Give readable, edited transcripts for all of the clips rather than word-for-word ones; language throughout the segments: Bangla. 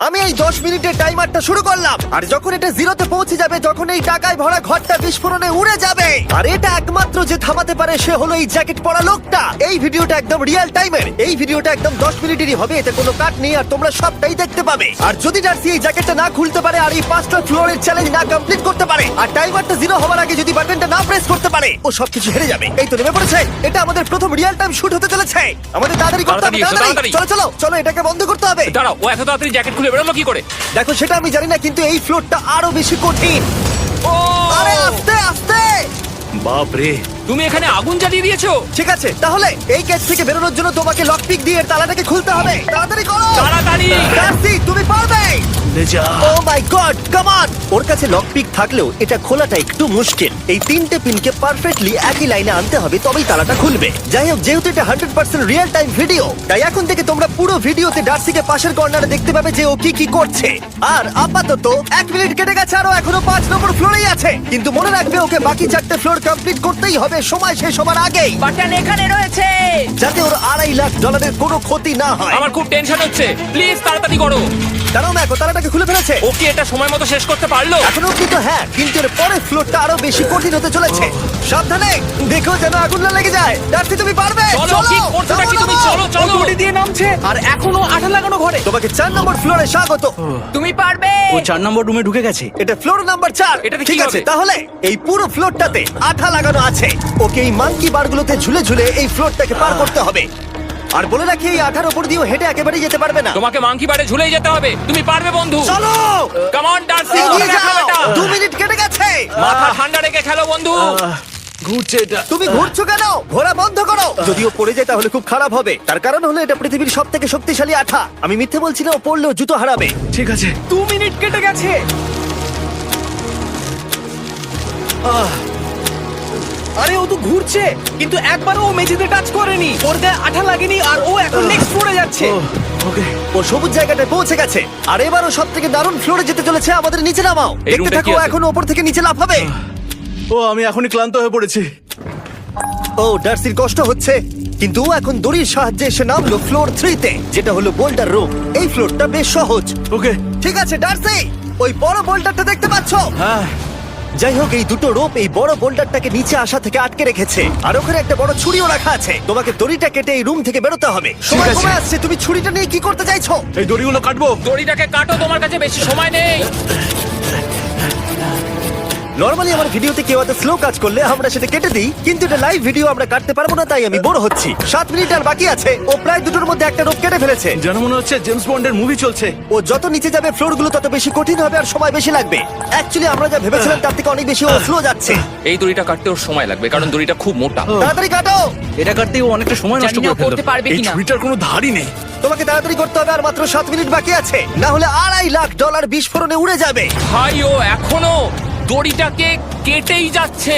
আমি এই 10 মিনিটের টাইমারটা শুরু করলাম, আর যখন এটা জিরোতে পৌঁছে যাবে, তখন এই টাকায় ভরা ঘরটা বিস্ফোরণে উড়ে যাবে। আর এটা একমাত্র যে থামাতে পারে সে হলো এই জ্যাকেট পরা লোকটা। এই ভিডিওটা একদম রিয়েল টাইমের, এই ভিডিওটা একদম 10 মিনিটেরই হবে, এতে কোনো কাট নেই, আর তোমরা সবটাই দেখতে পাবে। আর যদি ডার্সি এই জ্যাকেটটা না খুলতে পারে, আর এই 5টা ফ্লোরের চ্যালেঞ্জ না কমপ্লিট করতে পারে, আর টাইমারটা জিরো হওয়ার আগে যদি বাটনটা না প্রেস করতে পারে, ও সবকিছু হেরে যাবে। এই তো নেমে পড়েছে, এটা আমাদের প্রথম রিয়েল টাইম শুট হতে চলেছে। আমাদের তাড়াতাড়ি করতে হবে, তাড়াতাড়ি। চলো চলো চলো, এটাকে বন্ধ করতে হবে। দাঁড়াও, ও এত তাড়াতাড়ি জ্যাকেট খুলে বেরোলো কি করে? দেখো সেটা আমি জানি না, কিন্তু এই ফ্লোরটা আরো বেশি কঠিন। ও আরে আস্তে আস্তে। বাপ রে, তুমি এখানে আগুন জ্বালিয়ে দিয়েছো? ঠিক আছে, তাহলে এই কেস থেকে বেরোনোর জন্য তোমাকে লক পিক দিয়ে এর তালাটাকে খুলতে হবে। তাড়াতাড়ি করো, তাড়াতাড়ি। ডার্সি তুমি পারবে। লে যা। ও মাই গড, কাম অন। ওর কাছে লক পিক থাকলেও এটা খোলাটা একটু মুশকিল। এই 3টে পিনকে পারফেক্টলি একই লাইনে আনতে হবে, তবেই তালাটা খুলবে। যাই হোক, যেহেতু এটা 100% রিয়েল টাইম ভিডিও, তাই এখন থেকে তোমরা পুরো ভিডিওতে ডার্সিকে পাশের কর্নারে দেখতে পাবে যে ও কি কি করছে। আর আপাতত 1 মিনিট কেটে গেছে, আরো এখনো 5 নম্বর ফ্লোরেই আছে। কিন্তু মনে রাখবে, ওকে বাকি 4টে ফ্লোর কমপ্লিট করতেই হবে সময় শেষ হবার আগেই, বাটন এখানে রয়েছে। যাতে ওর $2.5 লাখ কোনো ক্ষতি না হয়। আমার খুব টেনশন হচ্ছে, প্লিজ তাড়াতাড়ি করো। কারণ দেখো, তালাটাকে খুলে ফেলেছে। ও কি এটা সময় মতো শেষ করতে পারলো? এখনো অব্দি তো হ্যাঁ, কিন্তু এর পরের ফ্লোরটা আরো বেশি কঠিন হতে চলেছে। সাবধানে, দেখো যেন আগুন না লেগে যায়। ডার্সি তুমি পারবে। চলো, কি করছো নাকি তুমি? চলো চলো। দড়ি দিয়ে নামছে আর এখনো আঠা লাগানো ঘরে। তোমাকে 4 নম্বর ফ্লোরে স্বাগত। তুমি পারবে। ও 4 নম্বর রুমে ঢুকে গেছে। এটা ফ্লোর নাম্বার 4। এটাতে কি ঠিক আছে, হবে? তাহলে এই পুরো ফ্লোরটাতে আঠা লাগানো আছে। ওকে এই মাঙ্কি বারগুলোতে ঝুলে ঝুলে এই ফ্লোরটাকে পার করতে হবে। আর বলে রাখি, এই আঠার উপর দিয়েও হেঁটে একেবারেই যেতে পারবে না। তোমাকে মাংকি বারে ঝুলেই যেতে হবে। তুমি পারবে বন্ধু। চলো, কাম অন ডার্সি, এগিয়ে দেখো যাও। এটা। 2 মিনিট কেটে গেছে। মাথা ঠান্ডা রেখে খেলো বন্ধু। ঘুরছে এটা। তুমি ঘুরছো কেন? ঘোরা বন্ধ করো। যদিও পড়ে যায় তাহলে খুব খারাপ হবে। তার কারণ হলো এটা পৃথিবীর সবথেকে শক্তিশালী আঠা। আমি মিথ্যে বলছি না, ও পড়লেও জুতো হারাবে। ঠিক আছে। 2 মিনিট কেটে গেছে। আরে ও তো ঘুরছে, কিন্তু একবারও ও মেঝেতে টাচ করেনি। ওর গায়ে আঠা লাগেনি, আর ও এখন নেক্সট ফ্লোরে যাচ্ছে। ওকে। ও সবুজ জায়গাটায় পৌঁছে গেছে। আর এবারও সব থেকে দারুণ ফ্লোরে যেতে চলেছে। আমাদের নিচে নামাও। এই দেখতে রুমটা থাকো, কি আছে? এখন ওপর থেকে নিচে লাফাবে। ও আমি এখনই ক্লান্ত হয়ে পড়েছি। ও ডার্সির কষ্ট হচ্ছে, কিন্তু ও এখন দড়ির সাহায্যে এসে নামলো ফ্লোর 3-তে, যেটা হলো বোল্ডার রুম। এই ফ্লোরটা বেশ সহজ। ওকে। ঠিক আছে ডার্সি, ওই বড় বোল্ডারটা দেখতে পাচ্ছো? হ্যাঁ। যাই হোক, এই দুটো রোপ এই বড় বোল্ডারটাকে নিচে আসা থেকে আটকে রেখেছে। আর ওখানে একটা বড় ছুরিও রাখা আছে। তোমাকে দড়িটা কেটে এই রুম থেকে বেরোতে হবে। সময় আছে। কমে আসছে, তুমি ছুরিটা নিয়ে কি করতে চাইছো? এই দড়িগুলো কাটবো। দড়িটাকে কাটো, তোমার কাছে বেশি সময় নেই। নরমালি আমার ভিডিওতে কেউ এত স্লো কাজ করলে আমরা সেটা কেটে দিই, কিন্তু এটা লাইভ ভিডিও আমরা কাটতে পারবো না, তাই আমি বোর হচ্ছি। 7 মিনিট আর বাকি আছে। ও প্রায় দুটোর মধ্যে একটা রোপ কেটে ফেলেছে। যেন মনে হচ্ছে জেমস বন্ডের মুভি চলছে। ও যত নিচে যাবে ফ্লোরগুলো তত বেশি কঠিন হবে, আর সময় বেশি লাগবে। অ্যাকচুয়ালি আমরা যা ভেবেছিলাম তার থেকে অনেক বেশি ও স্লো যাচ্ছে। এই দড়িটা কাটতে ওর সময় লাগবে, কারণ দড়িটা খুব মোটা। তাড়াতাড়ি কাটো। এটা কাটতেই ও অনেকটা সময় নষ্ট জানি না করে ফেললো। করতে পারবে এই কিনা। ছুরিটার কোনো ধারই নেই। তোমাকে তাড়াতাড়ি করতে হবে, আর মাত্র 7 মিনিট বাকি আছে, না হলে $2.5 লাখ বিস্ফোরণে উড়ে যাবে। ভাই, ও এখনো দড়িটাকে কেটেই যাচ্ছে।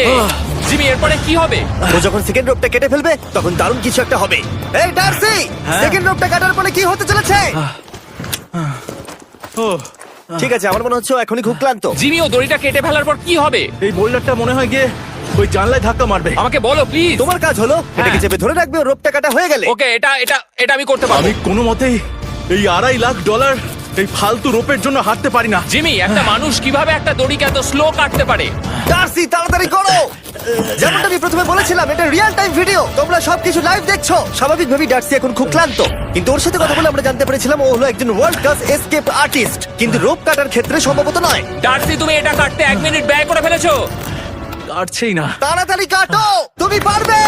জিমি, এরপরে কি হবে? ও যখন সেকেন্ড রোপটা কেটে ফেলবে, তখন দারুণ কিছু একটা হবে। এই ডার্সি, সেকেন্ড রোপটা কাটার পরে কি হতে চলেছে? ও ঠিক আছে, আমার মনে হচ্ছে ও এখনই খুব ক্লান্ত। জিমি, ও দড়িটা কেটে ফেলার পর কি হবে? এই বোল্ডারটা মনে হয় গিয়ে ওই জানলায় ধাক্কা মারবে। আমাকে বলো প্লিজ। তোমার কাজ হলো এটাকে চেপে ধরে রাখবে, ও রোপটা কাটা হয়ে গেলে। ওকে, এটা এটা এটা আমি করতে পারবো। আমি কোনো মতেই এই $2.5 লাখ এই ফালতু রোপের জন্য হারতে পারি না। জিমি, একটা মানুষ কিভাবে একটা দড়িকে এত স্লো কাটতে পারে? ডার্সি তাড়াতাড়ি করো। যেমনটা আমি প্রথমে বলেছিলাম, এটা রিয়েল টাইম ভিডিও, তোমরা সবকিছু লাইভ দেখছো। স্বাভাবিকভাবেই ডার্সি এখন খুব ক্লান্ত, কিন্তু ওর সাথে কথা বলে আমরা জানতে পেরেছিলাম ও হলো একজন ওয়ার্ল্ড ক্লাস এসকেপ আর্টিস্ট, কিন্তু রোপ কাটার ক্ষেত্রে সম্ভবত নয়। ডার্সি, তুমি এটা কাটতে 1 মিনিট ব্যয় করে ফেলেছো। কাটছেই না। তাড়াতাড়ি কাটো, তুমি পারবে।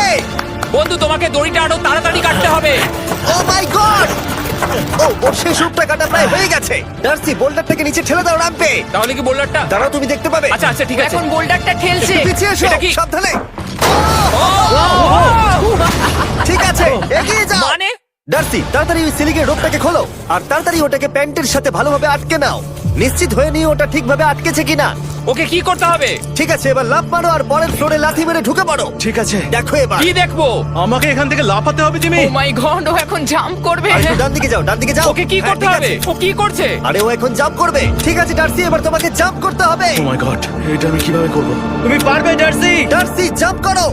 বন্ধু, তোমাকে দড়িটা আরো তাড়াতাড়ি কাটতে হবে। ও মাই গড! ওর শেষ রূপটা কাটা প্রায় হয়ে গেছে। ডার্সি, বোল্ডারটাকে নিচে ঠেলে দাও, নামবে। তাহলে কি বোল্ডারটা? দাঁড়াও, তুমি দেখতে পাবে। আচ্ছা আচ্ছা, ঠিক আছে। এখন বোল্ডারটা ঠেলছে। একটু পিছিয়ে এসো, এটা কি? সাবধানে। ঠিক আছে, এগিয়ে যাও। মানে? ডার্সি, তাড়াতাড়ি ওই সিলিংয়ের রোপটাকে খোলো, আর তাড়াতাড়ি ওটাকে প্যান্টের সাথে ভালোভাবে আটকে নাও। নিশ্চিত হয়ে নিও ওটা ঠিকভাবে আটকেছে কিনা। ওকে কি করতে হবে? ঠিক আছে, এবার লাফ মারো আর পরের ফ্লোরে লাথি মেরে ঢুকে পড়ো। ঠিক আছে। দেখো এবার। কি দেখবো? আমাকে এখান থেকে লাফাতে হবে জিমি। ও মাই গড, ও এখন জাম্প করবে। আর একটু ডান দিকে যাও, ডান দিকে যাও। ওকে কি হ্যাঁ, করতে ঠিক হবে? আছে। ও কি করছে? আরে ও এখন জাম্প করবে। ঠিক আছে ডার্সি, এবার তোমাকে জাম্প করতে হবে। ও মাই গড, এটা আমি কিভাবে করব? তুমি পারবে ডার্সি। ডার্সি, জাম্প করো।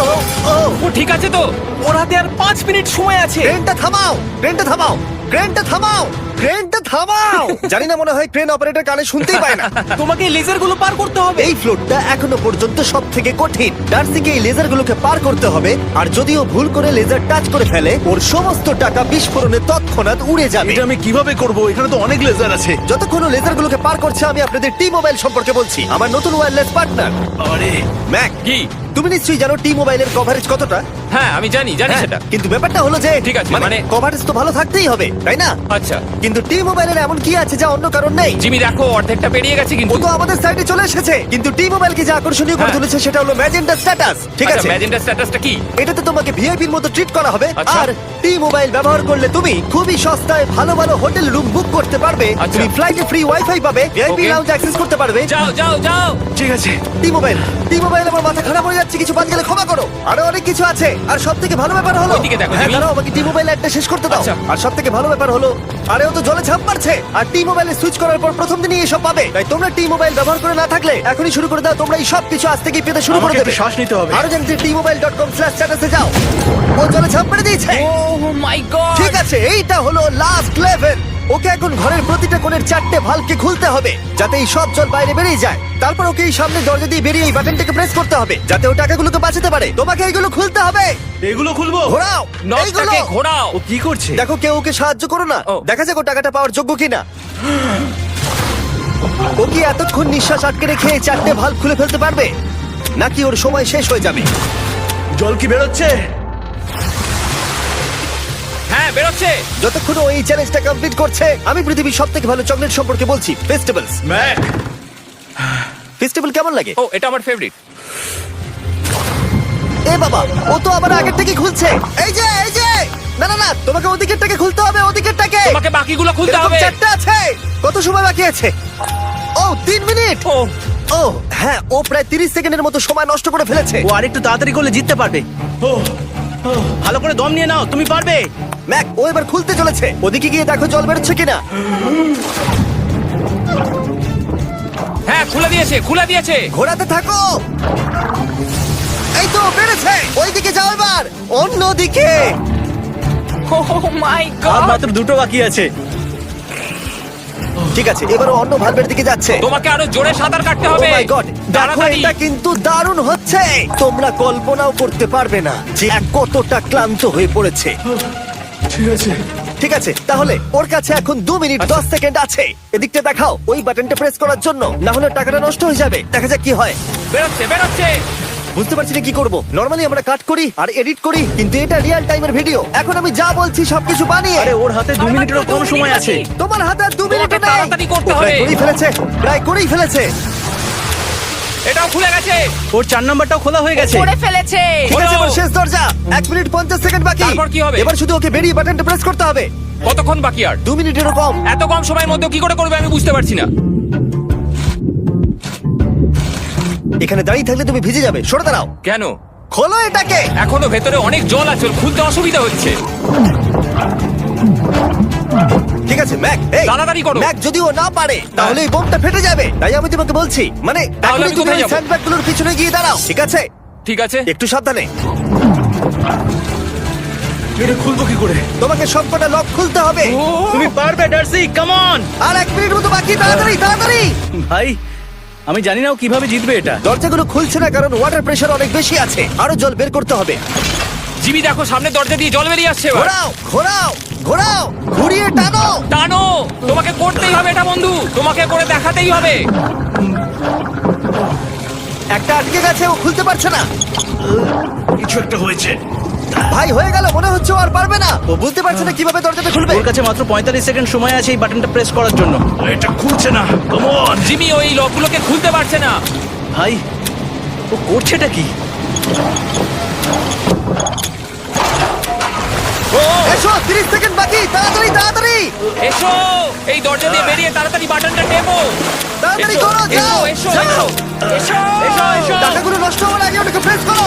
ও ও ও ঠিক আছে তো? ওর হাতে আর 5 মিনিট সময় আছে। ক্রেনটা থামাও, ক্রেনটা থামাও, ক্রেনটা থামাও, ক্রেনটা থামাও। জানি না, মনে হয় ক্রেন অপারেটর কানে শুনতেই পায় না। তোমাকে এই লেজারগুলো পার করতে হবে। এই ফ্লোরটা এখনো পর্যন্ত সব থেকে কঠিন। ডার্সিকে এই লেজারগুলোকে পার করতে হবে, আর যদিও ভুল করে লেজার টাচ করে ফেলে, ওর সমস্ত টাকা বিস্ফোরণে তৎক্ষণাৎ উড়ে যাবে। এটা আমি কিভাবে করব? এখানে তো অনেক লেজার আছে। যতক্ষণ ও লেজারগুলোকে পার করছে, আমি আপনাদের টি মোবাইল সম্পর্কে বলছি, আমার নতুন ওয়্যারলেস পার্টনার আরে ম্যাক। কি? তুমি নিশ্চয়ই জানো টি মোবাইলের কভারেজ কতটা। হ্যাঁ আমি জানি হ্যাঁ, সেটা। কিন্তু ব্যাপারটা হলো যে ঠিক আছে, মানে- কভারেজ তো ভালো থাকতেই হবে, তাই না? আচ্ছা কিন্তু টি মোবাইলের এমন কি আছে যা অন্য কারণ নেই? জিমি দেখো অর্ধেকটা পেরিয়ে গেছে ও কিন্তু। তো আমাদের সাইডে চলে এসেছে, কিন্তু টি মোবাইলকে যে আকর্ষণীয় করে হ্যাঁ। তুলেছে সেটা হলো ম্যাজেন্টা স্ট্যাটাস। ঠিক আছে, ম্যাজেন্টা স্ট্যাটাসটা কি? এটাতে তোমাকে ভিআইপির মতো ট্রিট করা হবে। আচ্ছা। আর টি মোবাইল ব্যবহার করলে তুমি খুবই সস্তায় ভালো ভালো হোটেল রুম বুক করতে পারবে। আচ্ছা। তুমি ফ্লাইটে ফ্রি ওয়াইফাই পাবে, ভিআইপি Okay. লাউঞ্জ অ্যাক্সেস করতে পারবে। যাও যাও যাও। ঠিক আছে। টি মোবাইল, টি মোবাইল, আমার মাথা খারাপ হয়ে যাচ্ছে, কিছু বাদ গেলে ক্ষমা করো। আরো অনেক কিছু আছে, আর সব থেকে ভালো ব্যাপার হলো, ওইদিকে দেখো, হ্যাঁ জিমি। দাঁড়াও, আমাকে টি মোবাইল একটা শেষ করতে দাও। আচ্ছা। আর সব থেকে ভালো ব্যাপার হলো, আরে ও তো জলে ঝাঁপ মারছে, আর টি মোবাইলে সুইচ করার পর প্রথম দিনই এসব পাবে। তাই তোমরা টি মোবাইল ব্যবহার করে না থাকলে এখনই শুরু করে দাও। তোমরা এই সব কিছু আজ থেকেই পেতে শুরু করে আমাকে দেবে। একটু শ্বাস নিতে হবে। আরো জানতে tmobile.com/status-এ যাও। ও জলে ঝাঁপ মেরে দিয়েছে। ও মাই গড। ঠিক আছে, এইটা হলো লাস্ট লেভেল। ওকে এখন ঘরের প্রতিটা কোণের 4টে ভালভকে খুলতে হবে, যাতে এই সব জল বাইরে বেরিয়ে যায়। তারপর ওকে এই সামনে দরজা দিয়ে বেরিয়ে এই বাটনটাকে প্রেস করতে হবে, যাতে ও টাকাগুলোকে বাঁচাতে পারে। তোমাকে এইগুলো খুলতে হবে। এগুলো খুলবো? ঘোরাও এইগুলো। নটটাকে ঘোরাও। ও কি করছে? দেখো কেউ ওকে সাহায্য করো না, ও। দেখা যাক ও টাকাটা পাওয়ার যোগ্য কিনা। ও কি এতক্ষণ নিঃশ্বাস আটকে রেখে এই 4টে ভালভ খুলে ফেলতে পারবে, নাকি ওর সময় শেষ হয়ে যাবে? জল কি বেরোচ্ছে? হ্যাঁ বেরোচ্ছে। যতক্ষণ ও এই চ্যালেঞ্জটা কমপ্লিট করছে, আমি পৃথিবীর সব থেকে ভালো চকলেট সম্পর্কে বলছি, ফেস্টিভ্যালস। ম্যাক, ফেস্টিভ্যাল কেমন লাগে? ও এটা আমার ফেভারিট। এ বাবা, ও তো আবার আগের থেকে খুলছে। এই যে এই যে, না না না, তোমাকে ওদিকেরটাকে খুলতে হবে, ওদিকেরটাকে। তোমাকে বাকিগুলো খুলতে এরকম হবে। 4টে আছে। কত সময় বাকি আছে? ও 3 মিনিট। ও ও হ্যাঁ, ও প্রায় 30 সেকেন্ডের মতো সময় নষ্ট করে ফেলেছে। ও আরেকটু তাড়াতাড়ি করলে জিততে পারবে। ও ভালো করে দম নিয়ে নাও, তুমি পারবে। ম্যাক, ও এবার খুলতে চলেছে। ওদিকে গিয়ে দেখো জল বেরোচ্ছে কিনা। হ্যাঁ খুলে দিয়েছে, খুলে দিয়েছে। ঘোরাতে থাকো। এই তো বেড়েছে। ওইদিকে যাও এবার, অন্যদিকে। ও মাই আর গড। মাত্র 2টো বাকি আছে। ঠিক আছে, এবার ও অন্য ভালভের দিকে যাচ্ছে। তোমাকে আরো জোরে সাঁতার কাটতে ও হবে। মাই গড, দেখো তাড়াতাড়ি। এটা কিন্তু দারুণ হচ্ছে। তোমরা কল্পনাও করতে পারবে না যে কতটা ক্লান্ত হয়ে পড়েছে। ঠিক আছে। ঠিক আছে, তাহলে ওর কাছে এখন 2 মিনিট 10 সেকেন্ড আছে। এদিকটা দেখাও, ওই বাটনটা প্রেস করার জন্য, না হলে টাকাটা নষ্ট হয়ে যাবে। দেখা যাক কি হয়। বেরোচ্ছে বেরোচ্ছে। বুঝতে পারছি না কি করব। নরমালি আমরা কাট করি আর এডিট করি, কিন্তু এটা রিয়েল টাইমের ভিডিও। এখন আমি যা বলছি সবকিছু বানিয়ে। আরে ওর হাতে 2 মিনিটেরও কম সময় আছে। তোমার হাতে আর 2 মিনিট তোমাকে তাড়াতাড়ি করতে হবে। করেই ফেলেছে, প্রায় করেই ফেলেছে। এটাও খুলে গেছে। ওর 4 নাম্বারটাও খোলা হয়ে গেছে। করে ফেলেছে। ঠিক আছে, এবার শেষ দরজা। 1 মিনিট 50 সেকেন্ড বাকি। তারপর কি হবে? এবার শুধু ওকে বেরিয়ে বাটনটা প্রেস করতে হবে। কতক্ষণ বাকি আর? 2 মিনিটেরও কম। এত কম সময়ের মধ্যে কি করে করবে আমি বুঝতে পারছি না। এখানে দাঁড়িয়ে থাকলে তুমি ভিজে যাবে, সরে দাঁড়াও। কেন? খোলো এটাকে। এখনো ভেতরে অনেক জল আছে, ওর খুলতে অসুবিধা হচ্ছে। ঠিক আছে ম্যাক, এই তাড়াতাড়ি করো। ম্যাক, যদি ও না পারে তাহলে এই বোমটা ফেটে যাবে। তাই আমি তোমাকে বলছি, মানে তাহলে এখনই আমি তুমি কোথায় ওই যাবো? স্যান্ডব্যাগগুলোর পিছনে গিয়ে দাঁড়াও, ঠিক আছে? ঠিক আছে। একটু সাবধানে। এটা খুলবো কি করে? তোমাকে সবকটা লক খুলতে হবে। তুমি পারবে ডার্সি, কাম অন। আর 1 মিনিট মতো বাকি, তাড়াতাড়ি তাড়াতাড়ি। ভাই আমি জানি না ও কিভাবে জিতবে এটা। দরজাগুলো খুলছে না কারণ ওয়াটার প্রেশার অনেক বেশি আছে। আরো জল বের করতে হবে। জিমি দেখো সামনে দরজা দিয়ে জল বেরিয়ে আসছে এবার। ঘোরাও ঘোরাও ঘোরাও, ঘুরিয়ে টানো। টানো। তোমাকে করতেই হবে এটা বন্ধু, তোমাকে করে দেখাতেই হবে। একটা আটকে গেছে, ও খুলতে পারছে না। কিছু একটা হয়েছে। ভাই হয়ে গেল, মনে হচ্ছে ও আর পারবে না। ও বুঝতে পারছে না কিভাবে দরজাটা খুলবে। ওর কাছে মাত্র 45 সেকেন্ড সময় আছে এই বাটনটা প্রেস করার জন্য। এটা খুলছে না। Come on. জিমি ওই লকগুলোকে খুলতে পারছে না। ভাই ও করছেটা কি? ও এসো, 30 সেকেন্ড বাকি, তাড়াতাড়ি তাড়াতাড়ি এসো, এই দরজা দিয়ে বেরিয়ে তাড়াতাড়ি বাটনটা টেপো। তাড়াতাড়ি এসো, করো, যাও এসো, যাও। এসো, এসো, এসো, এসো। টাকাগুলো নষ্ট হওয়ার আগে ওটাকে প্রেস করো।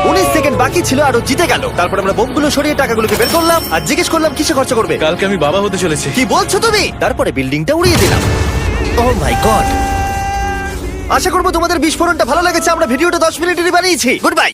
19 সেকেন্ড বাকি ছিল আর ও জিতে গেল। তারপর আমরা বোমগুলো সরিয়ে টাকাগুলোকে বের করলাম আর জিজ্ঞেস করলাম কিসে খরচা করবে। কালকে আমি বাবা হতে চলেছি। কি বলছো তুমি? তারপরে বিল্ডিংটা উড়িয়ে দিলাম। ও মাই গড, আশা করবো তোমাদের বিস্ফোরণটা ভালো লেগেছে। আমরা ভিডিওটা 10 মিনিটেরই বানিয়েছি। Good bye.